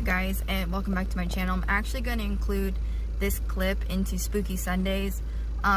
guys, and welcome back to my channel. I'm actually going to include this clip into Spooky Sundays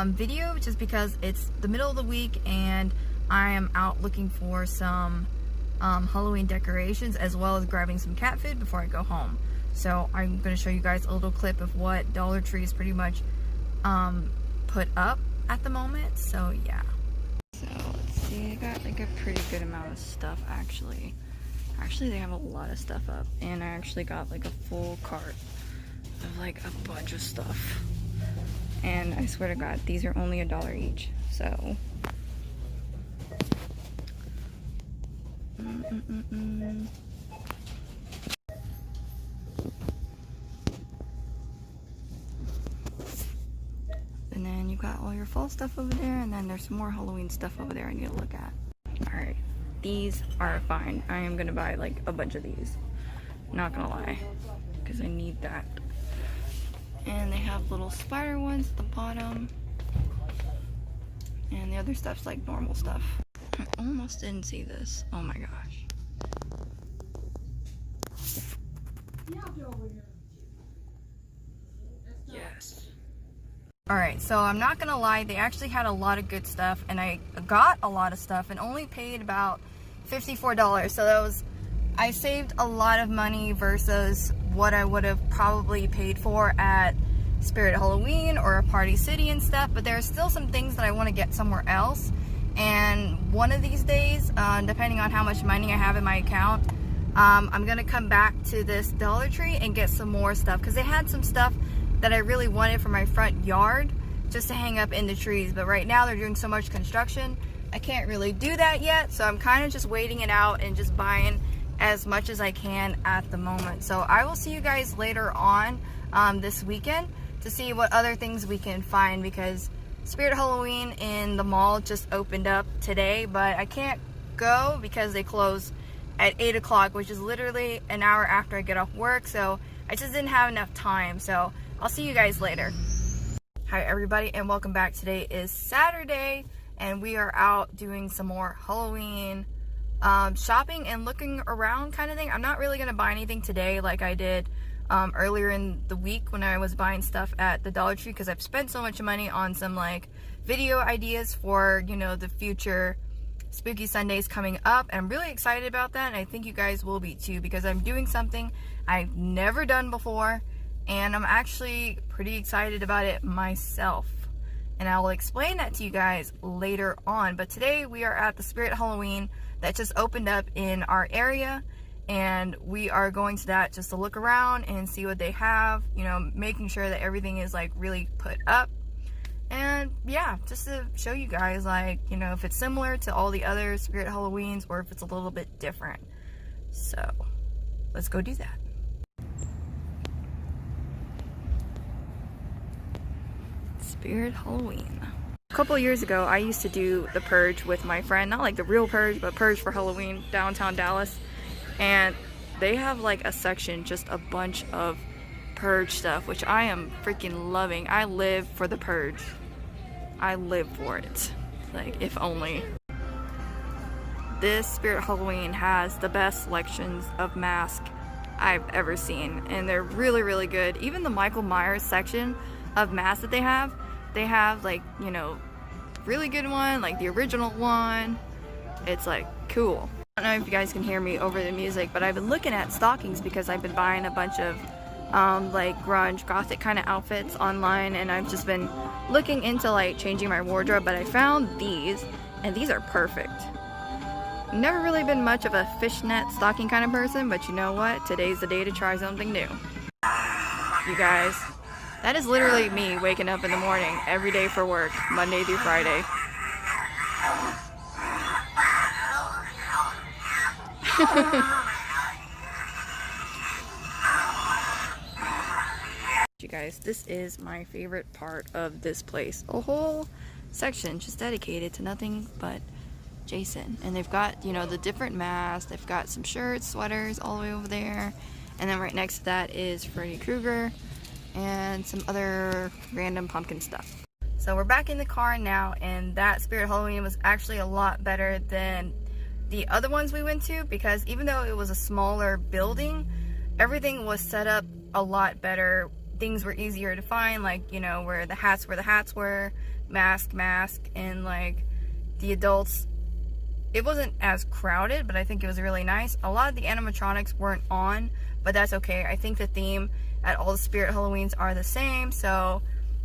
video just because it's the middle of the week and I am out looking for some Halloween decorations as well as grabbing some cat food before I go home. So I'm going to show you guys a little clip of what Dollar Tree is pretty much put up at the moment. So yeah. So let's see, I got like a pretty good amount of stuff actually. Actually, they have a lot of stuff up, and I actually got like a full cart of like a bunch of stuff. And I swear to God, these are only $1 each. So, and then you got all your fall stuff over there, and then there's some more Halloween stuff over there I need to look at. Alright. These are fine. I am gonna buy like a bunch of these. Not gonna lie, because I need that. And they have little spider ones at the bottom. And the other stuff's like normal stuff. I almost didn't see this. Oh my gosh. Yes. Alright, so I'm not gonna lie, they actually had a lot of good stuff, and I got a lot of stuff and only paid about $54. So that was, I saved a lot of money versus what I would have probably paid for at Spirit Halloween or a Party City and stuff, but there are still some things that I want to get somewhere else. And one of these days, depending on how much money I have in my account, I'm gonna come back to this Dollar Tree and get some more stuff, because they had some stuff that I really wanted for my front yard just to hang up in the trees, but right now they're doing so much construction I can't really do that yet, so I'm kind of just waiting it out and just buying as much as I can at the moment. So I will see you guys later on this weekend to see what other things we can find, because Spirit Halloween in the mall just opened up today, but I can't go because they close at 8 o'clock, which is literally an hour after I get off work, so I just didn't have enough time. So I'll see you guys later. Hi everybody, and welcome back. Today is Saturday and we are out doing some more Halloween shopping and looking around kind of thing. I'm not really gonna buy anything today like I did earlier in the week when I was buying stuff at the Dollar Tree, because I've spent so much money on some like video ideas for, you know, the future Spooky Sundays coming up, and I'm really excited about that, and I think you guys will be too, because I'm doing something I've never done before and I'm actually pretty excited about it myself, and I will explain that to you guys later on. But today we are at the Spirit Halloween that just opened up in our area, and we are going to that just to look around and see what they have, you know, making sure that everything is like really put up. And yeah, just to show you guys, like, you know, if it's similar to all the other Spirit Halloweens or if it's a little bit different. So let's go do that. Spirit Halloween. A couple of years ago, I used to do the Purge with my friend, not like the real Purge, but Purge for Halloween, downtown Dallas. And they have like a section, just a bunch of Purge stuff, which I am freaking loving. I live for the Purge. I live for it. Like, if only. This Spirit Halloween has the best selections of masks I've ever seen, and they're really, really good. Even the Michael Myers section of masks that they have like, you know, really good one, like the original one. It's like cool. I don't know if you guys can hear me over the music, but I've been looking at stockings because I've been buying a bunch of like grunge gothic kind of outfits online, and I've just been looking into like changing my wardrobe, but I found these, and these are perfect. Never really been much of a fishnet stocking kind of person, but you know what, today's the day to try something new. You guys, that is literally me waking up in the morning every day for work, Monday through Friday. You guys, this is my favorite part of this place. A whole section just dedicated to nothing but Jason. And they've got, you know, the different masks. They've got some shirts, sweaters all the way over there. And then right next to that is Freddy Krueger and some other random pumpkin stuff. So we're back in the car now, and that Spirit Halloween was actually a lot better than the other ones we went to, because even though it was a smaller building, everything was set up a lot better. Things were easier to find, like, you know, where the hats were, mask, and like the adults. It wasn't as crowded, but I think it was really nice. A lot of the animatronics weren't on, but that's okay. I think the theme at all the Spirit Halloweens are the same. So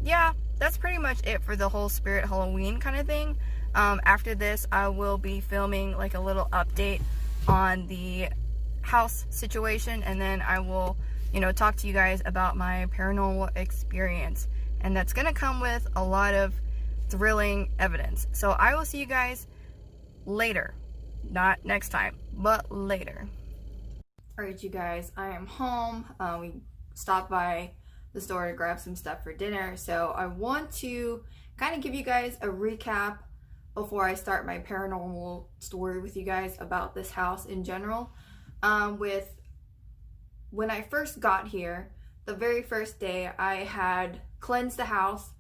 yeah, that's pretty much it for the whole Spirit Halloween kind of thing. After this, I will be filming like a little update on the house situation, and then I will, you know, talk to you guys about my paranormal experience, and that's gonna come with a lot of thrilling evidence. So I will see you guys later, not next time, but later. Alright, you guys, I am home. We stopped by the store to grab some stuff for dinner, so I want to kind of give you guys a recap before I start my paranormal story with you guys about this house in general. When I first got here, the very first day, I had cleansed the house,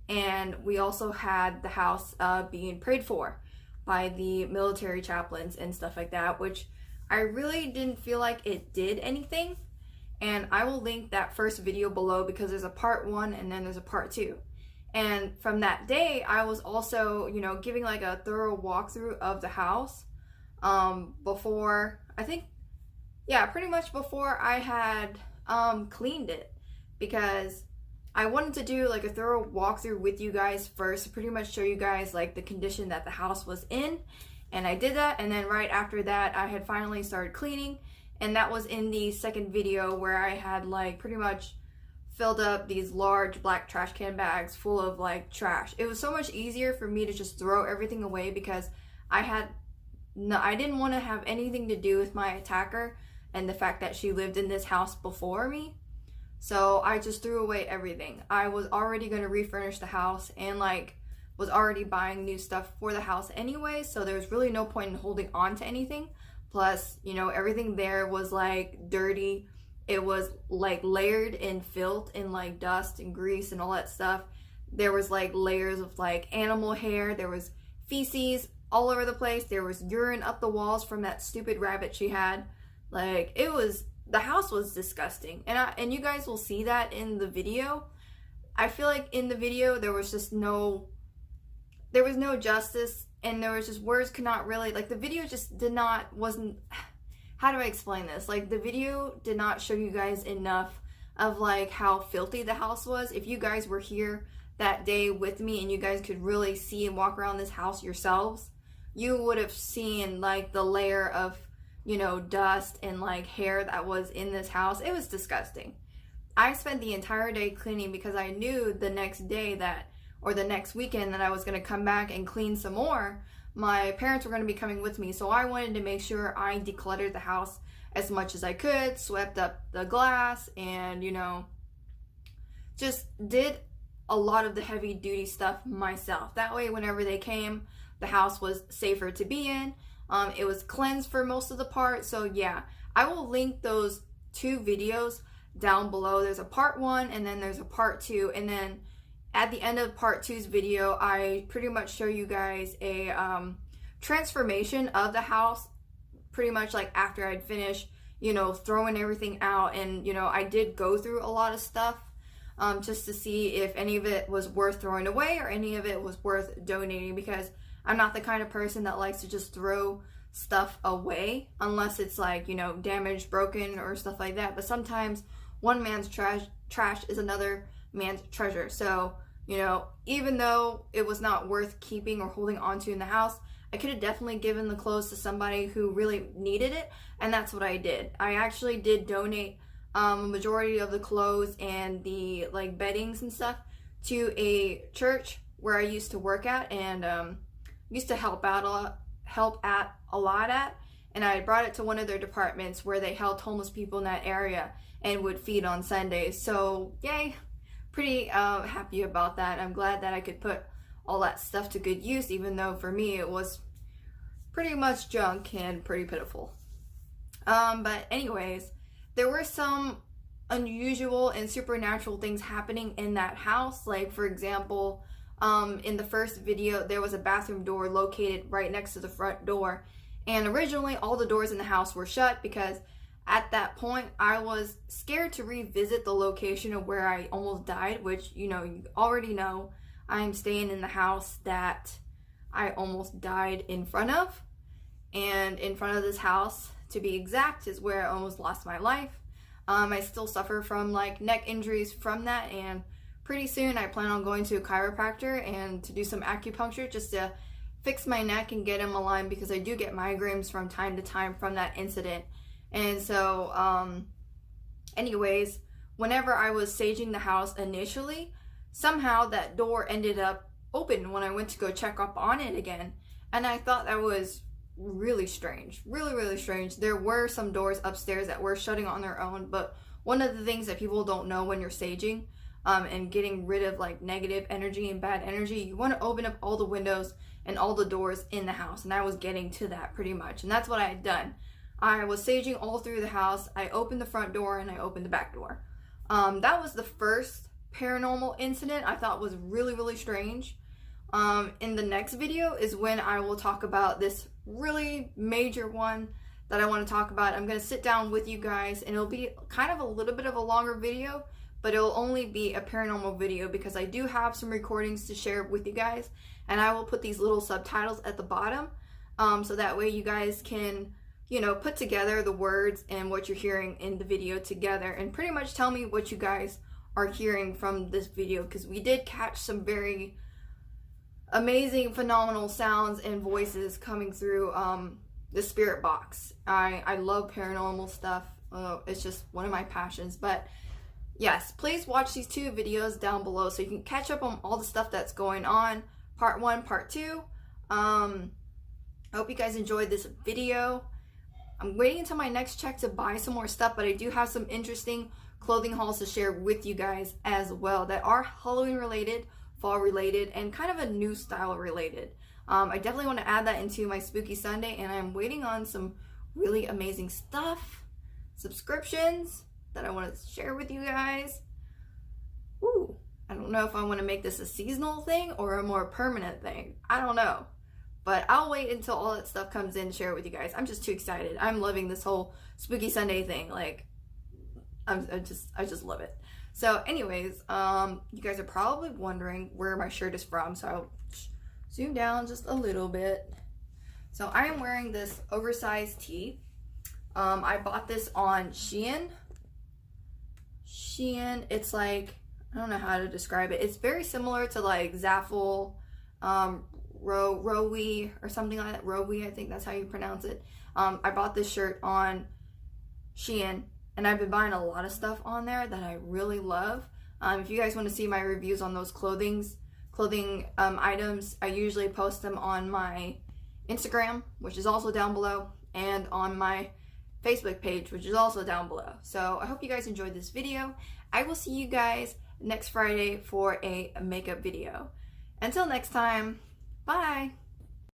and we also had the house being prayed for by the military chaplains and stuff like that, which I really didn't feel like it did anything. And I will link that first video below because there's a part 1 and then there's a part 2. And from that day, I was also, you know, giving like a thorough walkthrough of the house before, I think, yeah, pretty much before I had cleaned it, because I wanted to do like a thorough walkthrough with you guys first to pretty much show you guys like the condition that the house was in. And I did that, and then right after that I had finally started cleaning, and that was in the second video where I had like pretty much filled up these large black trash can bags full of like trash. It was so much easier for me to just throw everything away because I didn't want to have anything to do with my attacker and the fact that she lived in this house before me. So I just threw away everything. I was already going to refurnish the house and like was already buying new stuff for the house anyway, so there was really no point in holding on to anything. Plus, you know, everything there was like dirty. It was like layered in filth and like dust and grease and all that stuff. There was like layers of like animal hair. There was feces all over the place. There was urine up the walls from that stupid rabbit she had. Like, it was, the house was disgusting. And you guys will see that in the video. I feel like in the video there was no justice, and there was just, words could not really, like, the video just wasn't, how do I explain this? Like, the video did not show you guys enough of like how filthy the house was. If you guys were here that day with me and you guys could really see and walk around this house yourselves, you would have seen like the layer of, you know, dust and like hair that was in this house. It was disgusting. I spent the entire day cleaning because I knew the next day or the next weekend that I was going to come back and clean some more. My parents were going to be coming with me, so I wanted to make sure I decluttered the house as much as I could, swept up the glass, and, you know, just did a lot of the heavy duty stuff myself. That way, whenever they came, the house was safer to be in. It was cleansed for most of the part, so yeah. I will link those 2 videos down below. There's a part 1 and then there's a part 2, and then at the end of part 2's video, I pretty much show you guys a transformation of the house, pretty much like after I'd finished, you know, throwing everything out. And, you know, I did go through a lot of stuff just to see if any of it was worth throwing away or any of it was worth donating, because I'm not the kind of person that likes to just throw stuff away unless it's like, you know, damaged, broken, or stuff like that. But sometimes one man's trash is another man's treasure. So, you know, even though it was not worth keeping or holding onto in the house, I could have definitely given the clothes to somebody who really needed it, and that's what I did. I actually did donate a majority of the clothes and the like beddings and stuff to a church where I used to work at and used to help at a lot at, and I brought it to one of their departments where they helped homeless people in that area and would feed on Sundays. So yay, pretty happy about that. I'm glad that I could put all that stuff to good use, even though for me it was pretty much junk and pretty pitiful. But anyways, there were some unusual and supernatural things happening in that house. Like, for example, in the first video, there was a bathroom door located right next to the front door, and originally all the doors in the house were shut because at that point, I was scared to revisit the location of where I almost died, which, you know, you already know. I'm staying in the house that I almost died in front of. And in front of this house, to be exact, is where I almost lost my life. I still suffer from like neck injuries from that, and pretty soon I plan on going to a chiropractor and to do some acupuncture just to fix my neck and get them aligned, because I do get migraines from time to time from that incident. And so anyways, whenever I was saging the house initially, somehow that door ended up open when I went to go check up on it again, and I thought that was really strange, really strange. There were some doors upstairs that were shutting on their own, but one of the things that people don't know when you're saging and getting rid of like negative energy and bad energy, you want to open up all the windows and all the doors in the house, and I was getting to that pretty much, and that's what I had done. I was saging all through the house. I opened the front door and I opened the back door. That was the first paranormal incident I thought was really strange. In the next video is when I will talk about this really major one that I want to talk about. I'm going to sit down with you guys, and it'll be kind of a little bit of a longer video, but it'll only be a paranormal video because I do have some recordings to share with you guys, and I will put these little subtitles at the bottom so that way you guys can, you know, put together the words and what you're hearing in the video together, and pretty much tell me what you guys are hearing from this video, because we did catch some very amazing, phenomenal sounds and voices coming through the spirit box. I love paranormal stuff. It's just one of my passions. But yes, please watch these two videos down below so you can catch up on all the stuff that's going on. Part 1, part 2. I hope you guys enjoyed this video. I'm waiting until my next check to buy some more stuff, but I do have some interesting clothing hauls to share with you guys as well that are Halloween related, fall related, and kind of a new style related. I definitely want to add that into my Spooky Sunday, and I'm waiting on some really amazing stuff, subscriptions that I want to share with you guys. Ooh, I don't know if I want to make this a seasonal thing or a more permanent thing. I don't know, but I'll wait until all that stuff comes in to share it with you guys. I'm just too excited. I'm loving this whole Spooky Sunday thing. Like, I just love it. So anyways, you guys are probably wondering where my shirt is from, so I'll zoom down just a little bit. So I am wearing this oversized tee. I bought this on Shein. It's like, I don't know how to describe it. It's very similar to like Zaful, Rowie or something like that. Rowie, I think that's how you pronounce it. I bought this shirt on Shein, and I've been buying a lot of stuff on there that I really love. If you guys want to see my reviews on those clothing items, I usually post them on my Instagram, which is also down below, and on my Facebook page, which is also down below. So I hope you guys enjoyed this video. I will see you guys next Friday for a makeup video. Until next time, bye!